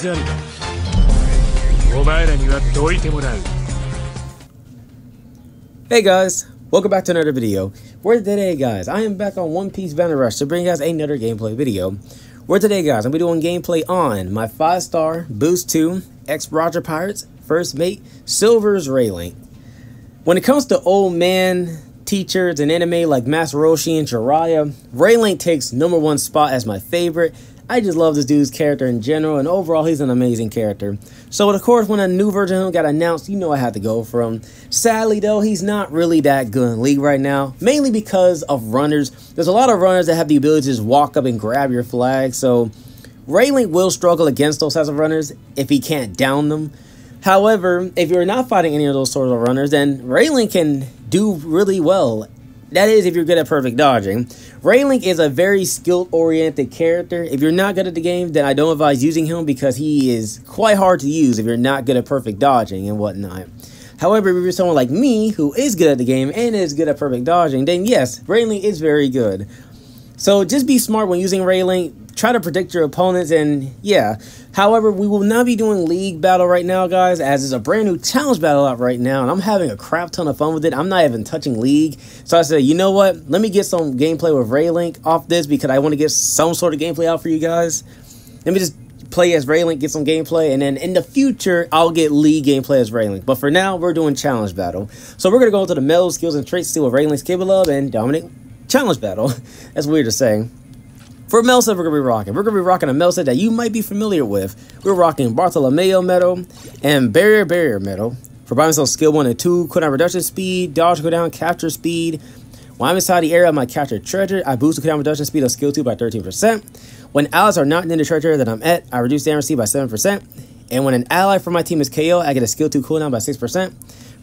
Hey guys, welcome back to another video. Where today guys, I am back on One Piece Banner Rush to bring you guys another gameplay video. Where today guys, I'm going to be doing gameplay on my 5-star Boost2 ex-Roger Pirates first mate Slivers Rayleigh. When it comes to old man teachers in anime like Master Roshi and Jiraiya, Rayleigh takes #1 spot as my favorite. I just love this dude's character in general, and overall he's an amazing character. So of course when a new version of him got announced, you know I had to go for him. Sadly though, he's not really that good in League right now, mainly because of runners. There's a lot of runners that have the ability to just walk up and grab your flag, so Rayleigh will struggle against those types of runners if he can't down them. However, if you're not fighting any of those sorts of runners, then Rayleigh can do really well. That is, if you're good at perfect dodging. Rayleigh is a very skill-oriented character. If you're not good at the game, then I don't advise using him because he is quite hard to use if you're not good at perfect dodging and whatnot. However, if you're someone like me who is good at the game and is good at perfect dodging, then yes, Rayleigh is very good. So just be smart when using Rayleigh. Try to predict your opponents, and yeah. However, we will not be doing League Battle right now, guys, as there's a brand new challenge battle out right now, and I'm having a crap ton of fun with it. I'm not even touching League. So I said, you know what? Let me get some gameplay with Rayleigh off this because I want to get some sort of gameplay out for you guys. Let me just play as Rayleigh, get some gameplay, and then in the future, I'll get League gameplay as Rayleigh. But for now, we're doing challenge battle. So we're going to go into the medal, skills, and traits, see what Rayleigh's capable of, and dominate challenge battle. That's weird to say. For medal set, we're going to be rocking a medal set that you might be familiar with. We're rocking Bartolomeo medal and Barrier medal. For buying myself skill 1 and 2, cooldown reduction speed, dodge cooldown, capture speed. When I'm inside the area of my captured treasure, I boost the cooldown reduction speed of skill 2 by 13%. When allies are not in the treasure that I'm at, I reduce damage speed by 7%. And when an ally from my team is KO, I get a skill 2 cooldown by 6%.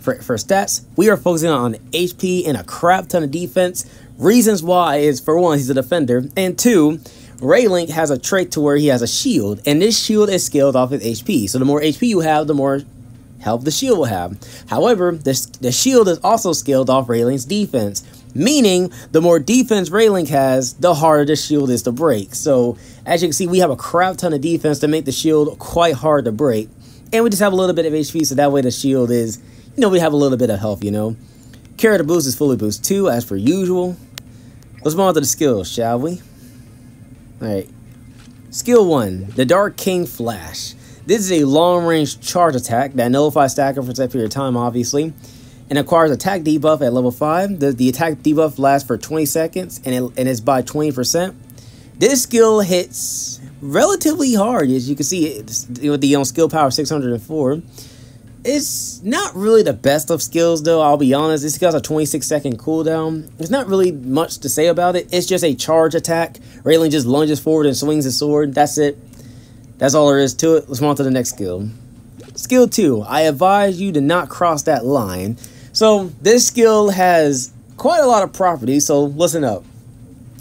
For stats, we are focusing on HP and a crap ton of defense. Reasons why is, for one, he's a defender, and two, Rayleigh has a trait to where he has a shield, and this shield is scaled off his HP. So the more HP you have, the more health the shield will have. However, the shield is also scaled off Rayleigh's defense, meaning the more defense Rayleigh has, the harder the shield is to break. So as you can see, we have a crap ton of defense to make the shield quite hard to break, and we just have a little bit of HP, so that way the shield is, you know, we have a little bit of health, you know. Character boost is fully boost 2 as per usual. Let's move on to the skills, shall we? Alright. Skill 1, the Dark King Flash. This is a long-range charge attack that nullifies stacker for a set period of time, obviously, and acquires attack debuff at level 5. The attack debuff lasts for 20 seconds, and it's by 20%. This skill hits relatively hard, as you can see, with the skill power of 604. It's not really the best of skills, though, I'll be honest. This got a 26-second cooldown. There's not really much to say about it. It's just a charge attack. Rayleigh just lunges forward and swings his sword. That's it. That's all there is to it. Let's move on to the next skill. Skill 2. I advise you to not cross that line. So, this skill has quite a lot of properties, so listen up.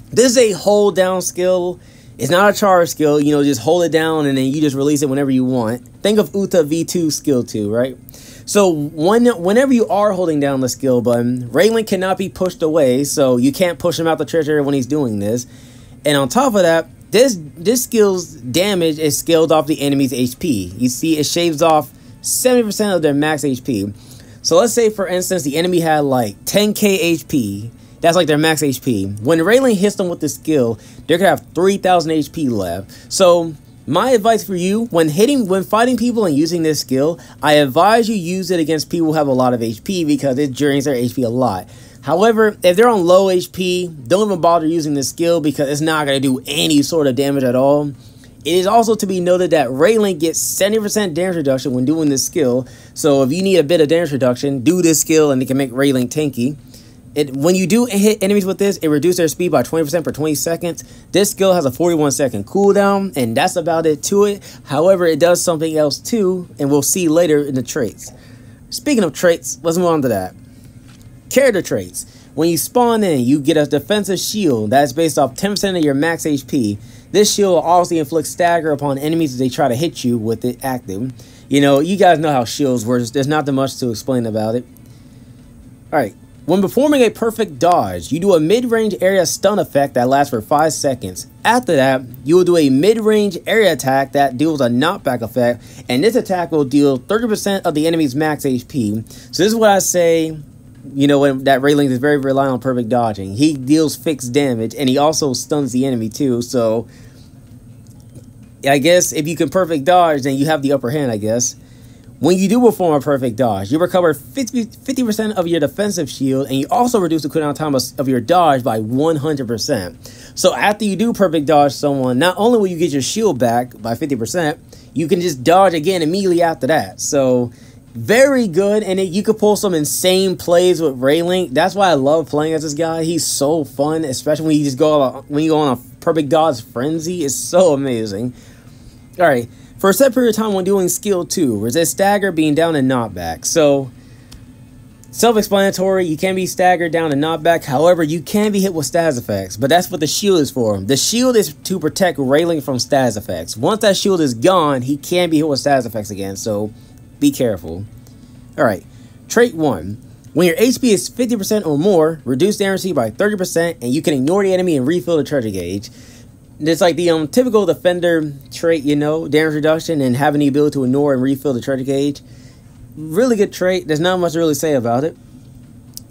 This is a hold down skill. It's not a charge skill, you know, just hold it down and then you just release it whenever you want. Think of Uta V2 skill 2, right? So whenever you are holding down the skill button, Rayleigh cannot be pushed away, so you can't push him out the treasure when he's doing this. And on top of that, this skill's damage is scaled off the enemy's HP. You see, it shaves off 70% of their max HP. So let's say, for instance, the enemy had like 10k HP. That's like their max HP. When Rayleigh hits them with this skill, they're gonna have 3,000 HP left. So my advice for you, when fighting people and using this skill, I advise you use it against people who have a lot of HP because it drains their HP a lot. However, if they're on low HP, don't even bother using this skill because it's not gonna do any sort of damage at all. It is also to be noted that Rayleigh gets 70% damage reduction when doing this skill. So if you need a bit of damage reduction, do this skill and it can make Rayleigh tanky. When you do hit enemies with this, it reduces their speed by 20% per 20 seconds. This skill has a 41-second cooldown, and that's about it to it. However, it does something else too, and we'll see later in the traits. Speaking of traits, let's move on to that. Character traits. When you spawn in, you get a defensive shield that's based off 10% of your max HP. This shield will obviously inflict stagger upon enemies as they try to hit you with it active. You know, you guys know how shields work. There's not that much to explain about it. Alright. When performing a perfect dodge, you do a mid-range area stun effect that lasts for 5 seconds. After that, you will do a mid-range area attack that deals a knockback effect, and this attack will deal 30% of the enemy's max HP. So this is what I say, you know, when that Rayleigh is very reliant on perfect dodging. He deals fixed damage, and he also stuns the enemy too, so I guess if you can perfect dodge, then you have the upper hand, I guess. When you do perform a perfect dodge, you recover 50% of your defensive shield, and you also reduce the cooldown time of your dodge by 100%. So after you do perfect dodge someone, not only will you get your shield back by 50%, you can just dodge again immediately after that. So very good, and you could pull some insane plays with Rayleigh. That's why I love playing as this guy. He's so fun, especially when you just go on a perfect dodge frenzy. It's so amazing. All right. For a set period of time when doing skill 2, resist stagger, being down and knockback. So, self-explanatory, you can be staggered down and knockback. However, you can be hit with status effects, but that's what the shield is for. The shield is to protect Rayleigh from status effects. Once that shield is gone, he can be hit with status effects again, so be careful. Alright, trait 1. When your HP is 50% or more, reduce damage by 30%, and you can ignore the enemy and refill the treasure gauge. It's like the typical defender trait, you know, damage reduction and having the ability to ignore and refill the treasure gauge. Really good trait. There's not much to really say about it.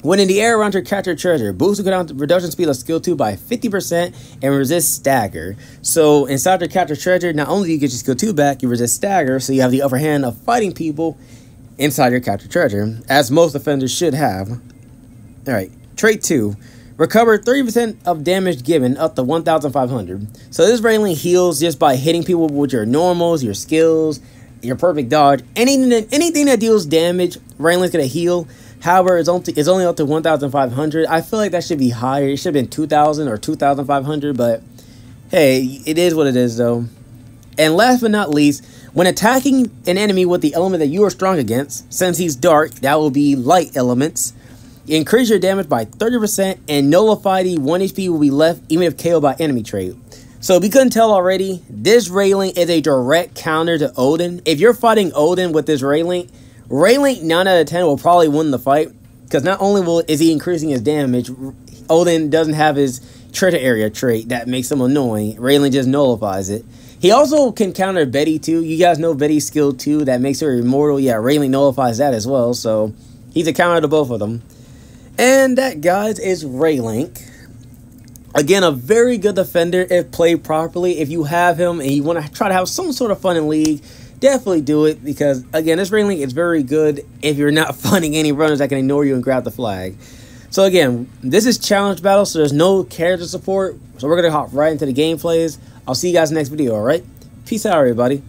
When in the air around your captured treasure, boost the reduction speed of skill 2 by 50% and resist stagger. So inside your captured treasure, not only do you get your skill 2 back, you resist stagger, so you have the upper hand of fighting people inside your captured treasure, as most defenders should have. Alright, trait 2. Recover 30% of damage given up to 1,500. So this Rayleigh heals just by hitting people with your normals, your skills, your perfect dodge. Anything that deals damage, Rayleigh's going to heal. However, it's only up to 1,500. I feel like that should be higher. It should have been 2,000 or 2,500. But hey, it is what it is though. And last but not least, when attacking an enemy with the element that you are strong against, since he's dark, that will be light elements. Increase your damage by 30% and nullify the 1 HP will be left even if KO'd by enemy trait. So if you couldn't tell already, this Rayleigh is a direct counter to Odin. If you're fighting Odin with this Rayleigh, 9 out of 10 will probably win the fight. Because not only is he increasing his damage, Odin doesn't have his treasure area trait that makes him annoying. Rayleigh just nullifies it. He also can counter Betty too. You guys know Betty's skill 2 that makes her immortal. Yeah, Rayleigh nullifies that as well. So he's a counter to both of them. And that, guys, is Rayleigh. Again, a very good defender if played properly. If you have him and you want to try to have some sort of fun in League, definitely do it. Because, again, this Rayleigh is very good if you're not finding any runners that can ignore you and grab the flag. So, again, this is Challenge Battle, so there's no character support. So we're going to hop right into the gameplays. I'll see you guys next video, alright? Peace out, everybody.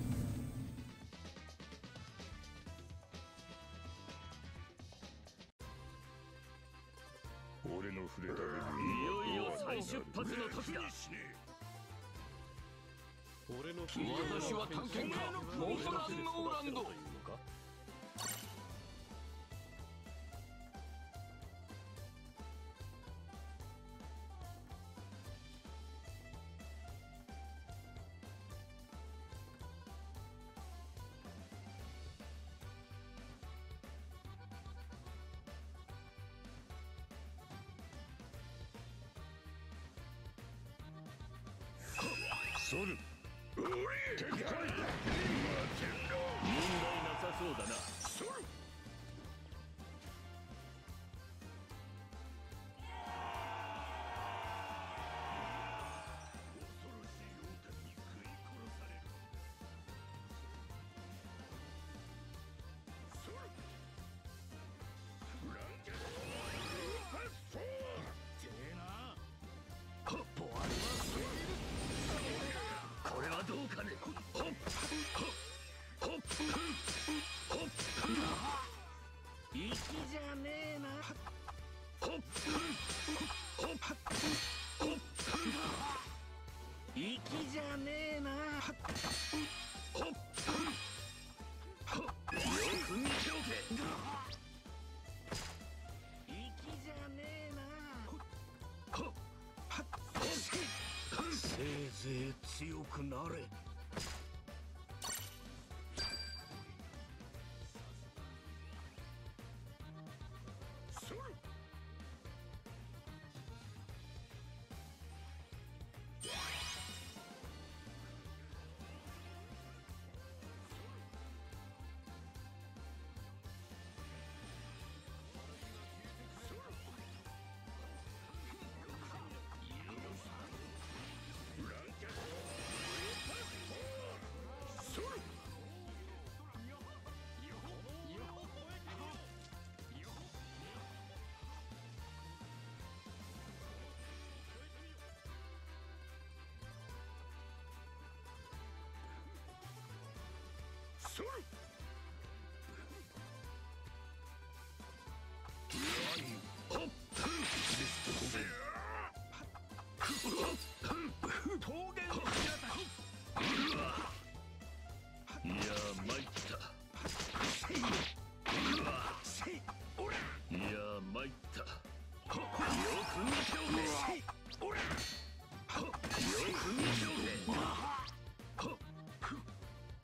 Hop!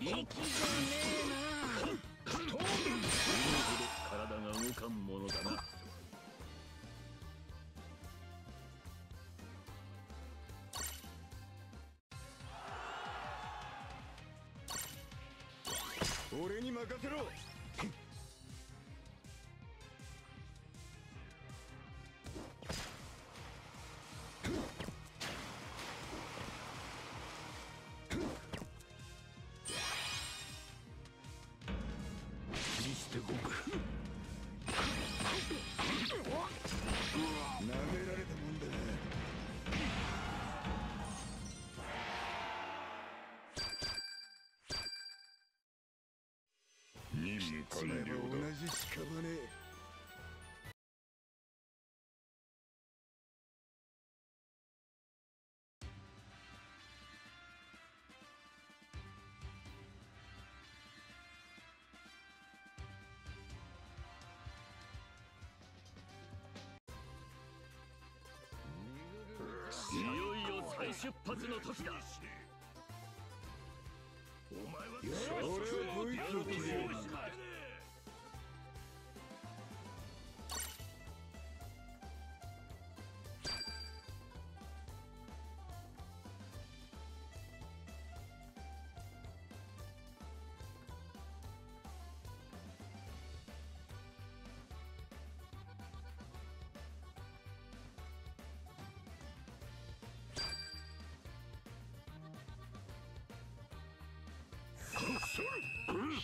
息がねえな。体が動かんものだな。俺に任せろ。なめられたもんだな。任務完了だ。同じ屍。いよいよ再出発の時だ。お前は俺はこいつを決める。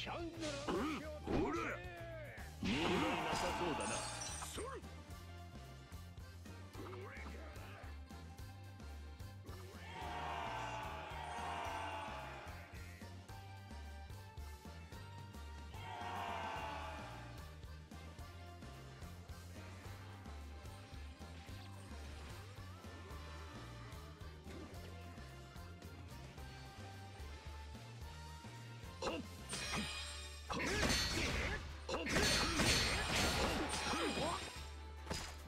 ほら、問題なさそうだな。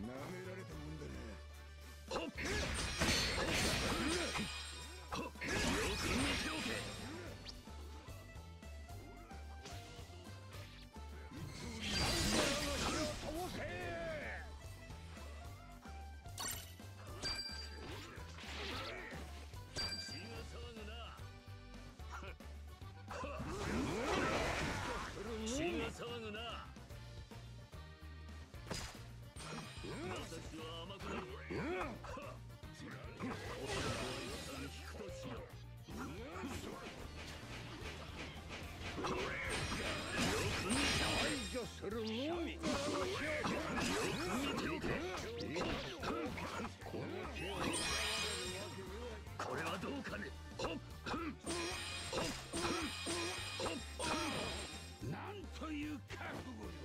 なめられたもんだな。よく見ておけ。血が騒ぐな。私は甘くなる。引くとしよう。排除するのみ。よく見ておけ。これはどうかね。なんという覚悟よ。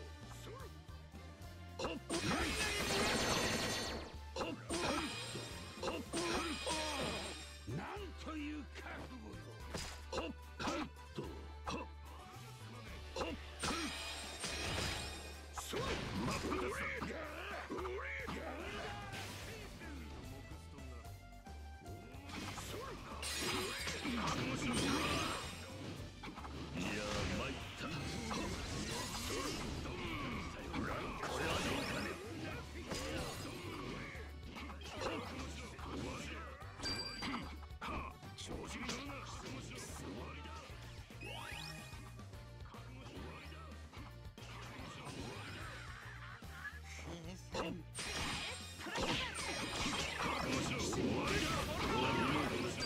なんという覚悟よ。いや参った。これはどうかね。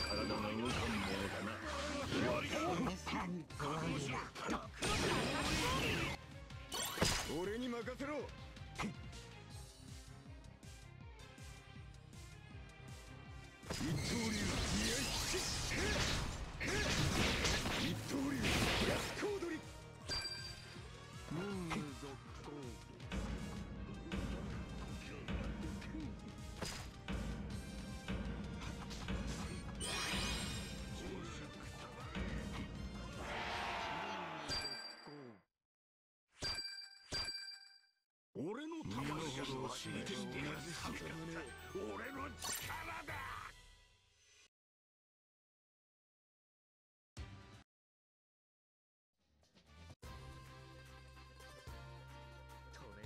体が動かんものだな。俺に任せろ。一刀流一刀流逆行取り。続行。俺の魂を知りてしてやる。俺の力だ。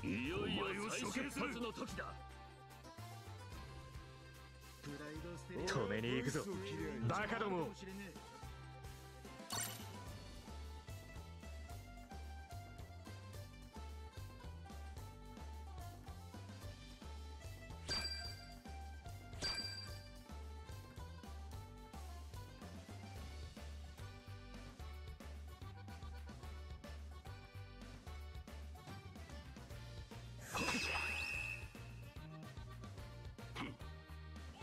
いよいよ最終決発の時だ。止めに行くぞバカども。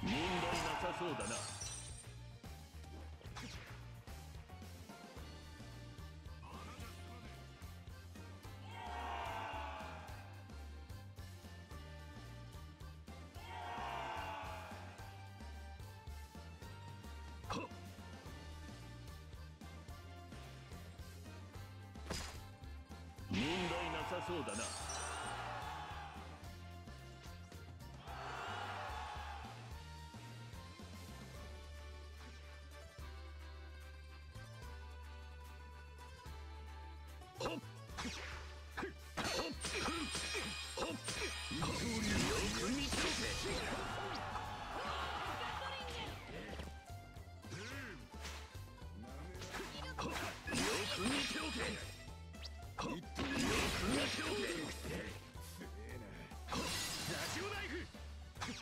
問題なさそうだな。問題なさそうだな。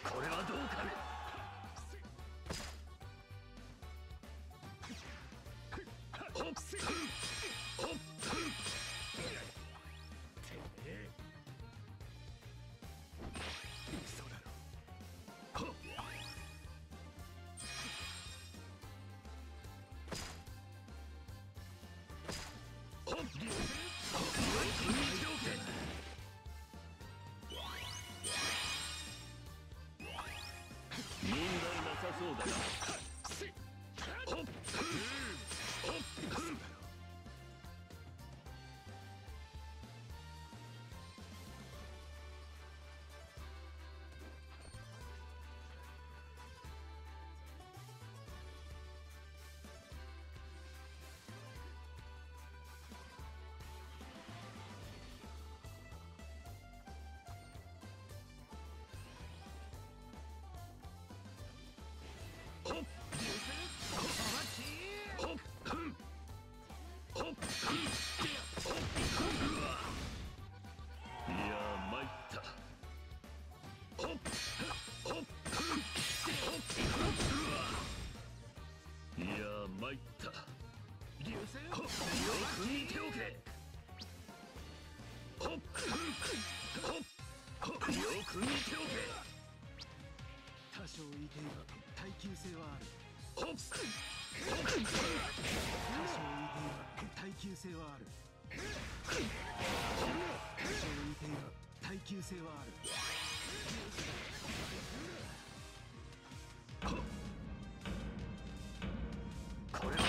これはどうかね。問題なさそうだな。いや参った。いや参った。よく見ておけ。よく見ておけ。多少いていば耐久性はある。多少いていば耐久性はある。多少いていば耐久性はある。これは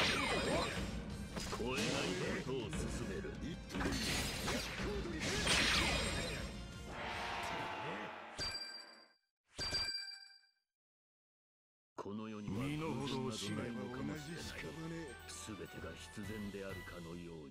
超えないことを進める。この世には偶然などないのかもしれない。全てが必然であるかのように。